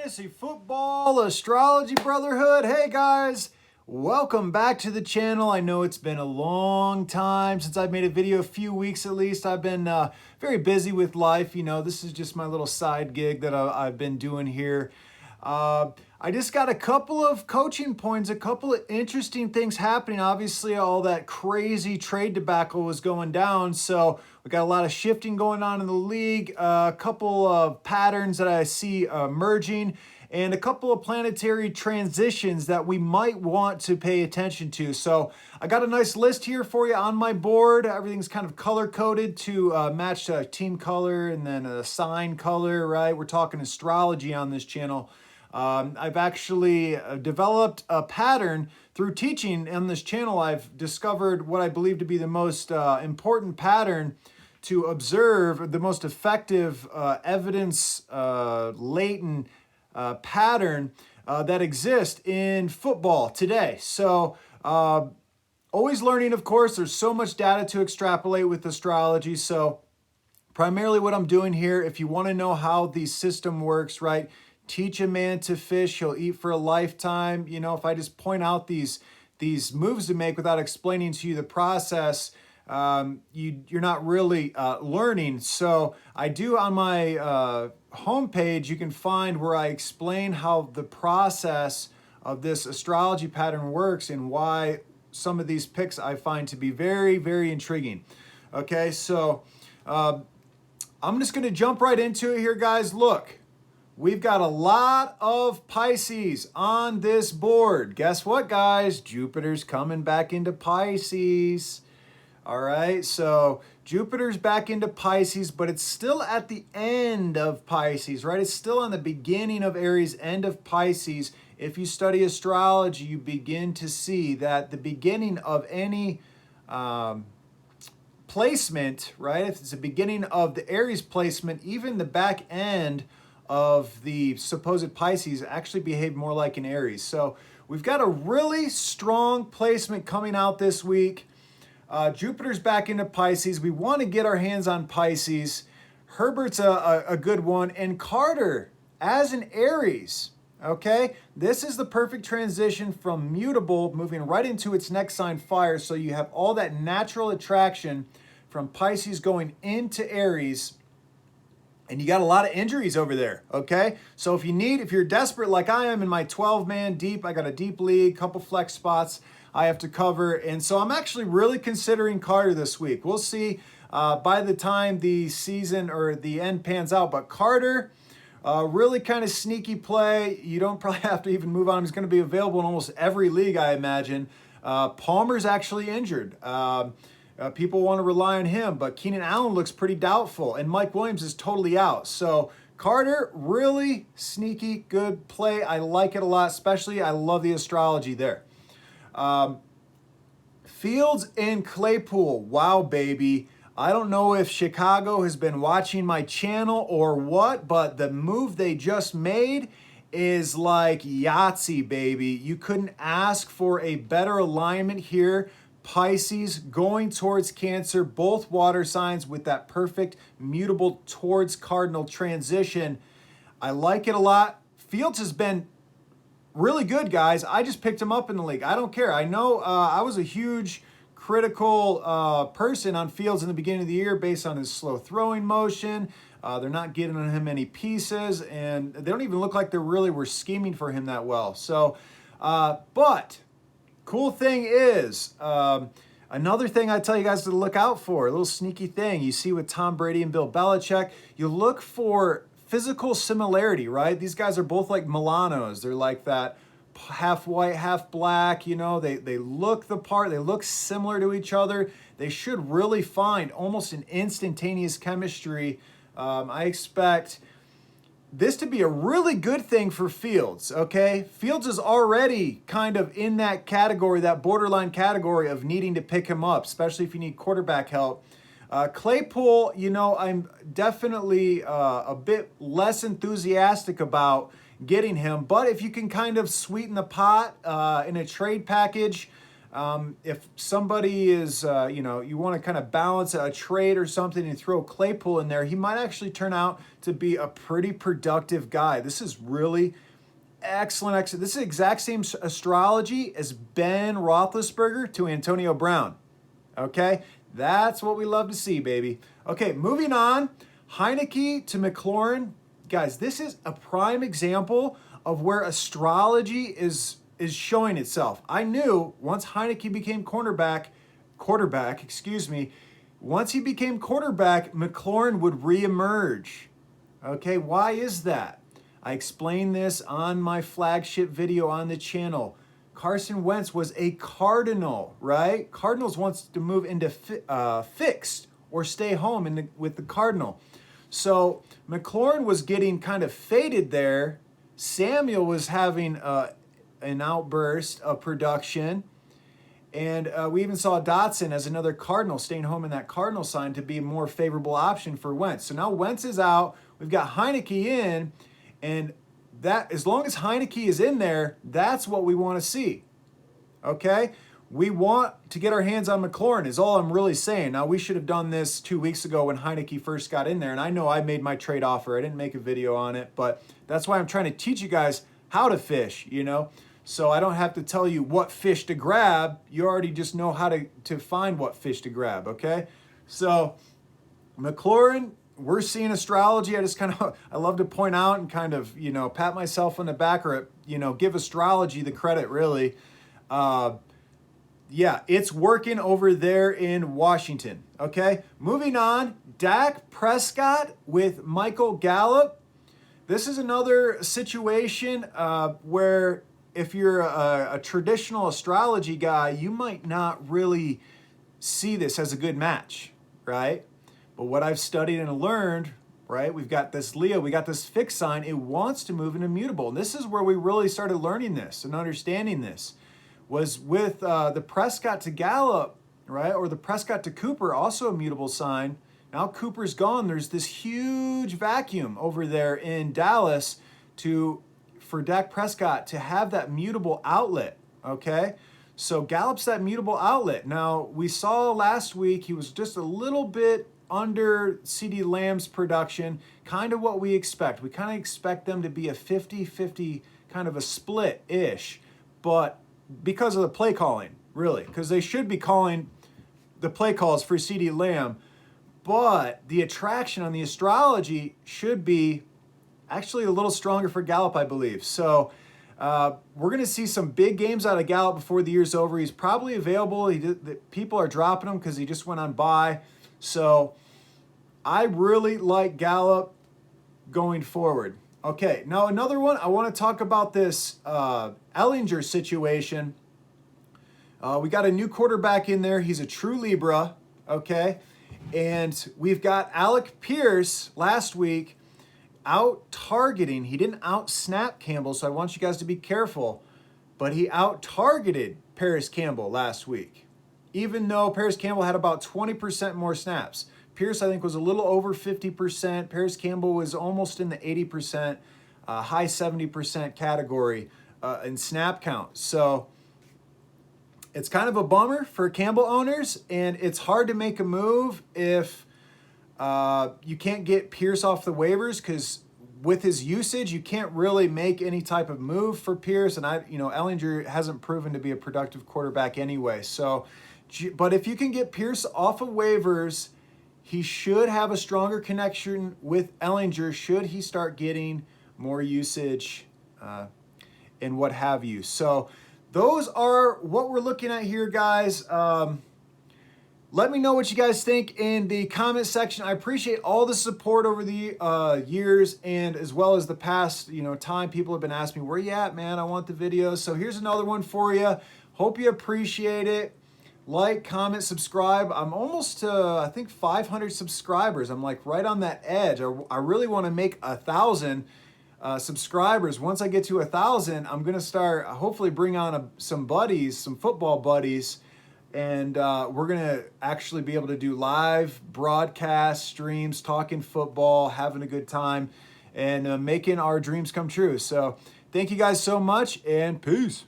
Fantasy Football Astrology Brotherhood. Hey guys, welcome back to the channel. I know it's been a long time since I've made a video, a few weeks at least. I've been very busy with life. You know, this is just my little side gig that I've been doing here. I just got a couple of coaching points, a couple of interesting things happening. Obviously, all that crazy trade debacle was going down, so we got a lot of shifting going on in the league, a couple of patterns that I see emerging, and a couple of planetary transitions that we might want to pay attention to. So I got a nice list here for you on my board. Everything's kind of color-coded to match team color and then a sign color, right? We're talking astrology on this channel. I've actually developed a pattern through teaching on this channel. I've discovered what I believe to be the most important pattern to observe, the most effective evidence latent pattern that exists in football today. So always learning, of course. There's so much data to extrapolate with astrology. So primarily what I'm doing here, if you want to know how the system works, right? Teach a man to fish, he'll eat for a lifetime. You know, if I just point out these moves to make without explaining to you the process, you're not really learning. So I do on my homepage, you can find where I explain how the process of this astrology pattern works and why some of these picks I find to be very, very intriguing. Okay, so I'm just going to jump right into it here, guys. Look. We've got a lot of Pisces on this board. Guess what, guys? Jupiter's coming back into Pisces. All right, so Jupiter's back into Pisces, but it's still at the end of Pisces, right? It's still on the beginning of Aries, end of Pisces. If you study astrology, you begin to see that the beginning of any placement, right? If it's the beginning of the Aries placement, even the back end of the supposed Pisces actually behave more like an Aries. So we've got a really strong placement coming out this week. Jupiter's back into Pisces. We want to get our hands on Pisces. Herbert's a good one. And Carter as an Aries, okay? This is the perfect transition from mutable moving right into its next sign, fire. So you have all that natural attraction from Pisces going into Aries. And you got a lot of injuries over there, okay? So if you're desperate like I am in my 12-man deep, I got a deep league, couple flex spots I have to cover. And so I'm actually really considering Carter this week. We'll see by the time the season or the end pans out. But Carter, really kind of sneaky play. You don't probably have to even move on. He's going to be available in almost every league, I imagine. Palmer's actually injured. People want to rely on him, but Keenan Allen looks pretty doubtful, and Mike Williams is totally out. So Carter, really sneaky good play. I like it a lot, especially I love the astrology there. Fields and Claypool, wow, baby. I don't know if Chicago has been watching my channel or what, but the move they just made is like Yahtzee, baby. You couldn't ask for a better alignment here. Pisces going towards Cancer, both water signs with that perfect mutable towards cardinal transition. I like it a lot. Fields has been really good, guys. I just picked him up in the league. I don't care. I know I was a huge critical person on Fields in the beginning of the year based on his slow throwing motion. They're not getting on him any pieces, and they don't even look like they really were scheming for him that well. So, but cool thing is, another thing I tell you guys to look out for, a little sneaky thing you see with Tom Brady and Bill Belichick, you look for physical similarity, right? These guys are both like Milanos. They're like that half white, half black, you know, they look the part, they look similar to each other. They should really find almost an instantaneous chemistry. I expect this to be a really good thing for Fields, okay? Fields is already kind of in that category, that borderline category of needing to pick him up, especially if you need quarterback help. Claypool, you know, I'm definitely a bit less enthusiastic about getting him, but if you can kind of sweeten the pot in a trade package, If somebody is, you want to kind of balance a trade or something and throw Claypool in there, he might actually turn out to be a pretty productive guy. This is really excellent. This is the exact same astrology as Ben Roethlisberger to Antonio Brown. Okay, that's what we love to see, baby. Okay, moving on. Heineke to Mclaurin. Guys, this is a prime example of where astrology is showing itself. I knew once Heineke became quarterback, once he became quarterback, Mclaurin would reemerge. Okay, why is that? I explained this on my flagship video on the channel. Carson Wentz was a Cardinal, right? Cardinals wants to move into fixed or stay home with the Cardinal. So Mclaurin was getting kind of faded there. Samuel was having an outburst of production. And we even saw Dotson as another Cardinal staying home in that Cardinal sign to be a more favorable option for Wentz. So now Wentz is out. We've got Heineke in. And that, as long as Heineke is in there, that's what we want to see. Okay? We want to get our hands on Mclaurin is all I'm really saying. Now, we should have done this 2 weeks ago when Heineke first got in there. And I know I made my trade offer. I didn't make a video on it. But that's why I'm trying to teach you guys how to fish, So I don't have to tell you what fish to grab. You already just know how to find what fish to grab, okay? So Mclaurin, we're seeing astrology. I love to point out and kind of, pat myself on the back or, give astrology the credit, really. Yeah, it's working over there in Washington, okay? Moving on, Dak Prescott with Michael Gallup. This is another situation where if you're a traditional astrology guy, you might not really see this as a good match, right? But what I've studied and learned, right, we've got this Leo, we got this fixed sign, it wants to move in immutable. And this is where we really started learning this and understanding this, was with the Prescott to Gallup, right, or the Prescott to Cooper, also a mutable sign. Now Cooper's gone. There's this huge vacuum over there in Dallas for Dak Prescott to have that mutable outlet, okay? So Gallup's that mutable outlet. Now, we saw last week he was just a little bit under CeeDee Lamb's production, kind of what we expect. We kind of expect them to be a 50-50 kind of a split-ish, but because of the play calling, really, because they should be calling the play calls for CeeDee Lamb, but the attraction on the astrology should be actually a little stronger for Gallup, I believe. So we're going to see some big games out of Gallup before the year's over. He's probably available. People are dropping him because he just went on bye. So I really like Gallup going forward. Okay, now another one, I want to talk about this Ehlinger situation. We got a new quarterback in there. He's a true Libra, okay? And we've got Alec Pierce last week out-targeting. He didn't out-snap Campbell, so I want you guys to be careful. But he out-targeted Paris Campbell last week, even though Paris Campbell had about 20% more snaps. Pierce, I think, was a little over 50%. Paris Campbell was almost in the 80%, high 70% category in snap count. So it's kind of a bummer for Campbell owners, and it's hard to make a move if you can't get Pierce off the waivers, because with his usage, you can't really make any type of move for Pierce. And Ehlinger hasn't proven to be a productive quarterback anyway. So, but if you can get Pierce off of waivers, he should have a stronger connection with Ehlinger should he start getting more usage and what have you. So those are what we're looking at here, guys. Let me know what you guys think in the comment section. I appreciate all the support over the years, and as well as the past time. People have been asking me, where you at, man? I want the videos. So here's another one for you. Hope you appreciate it. Like, comment, subscribe. I'm almost to, I think, 500 subscribers. I'm like right on that edge. I really want to make 1,000 subscribers. Once I get to 1,000, I'm going to start, hopefully bring on some buddies, some football buddies, and we're going to actually be able to do live broadcast streams, talking football, having a good time, and making our dreams come true. So thank you guys so much, and peace.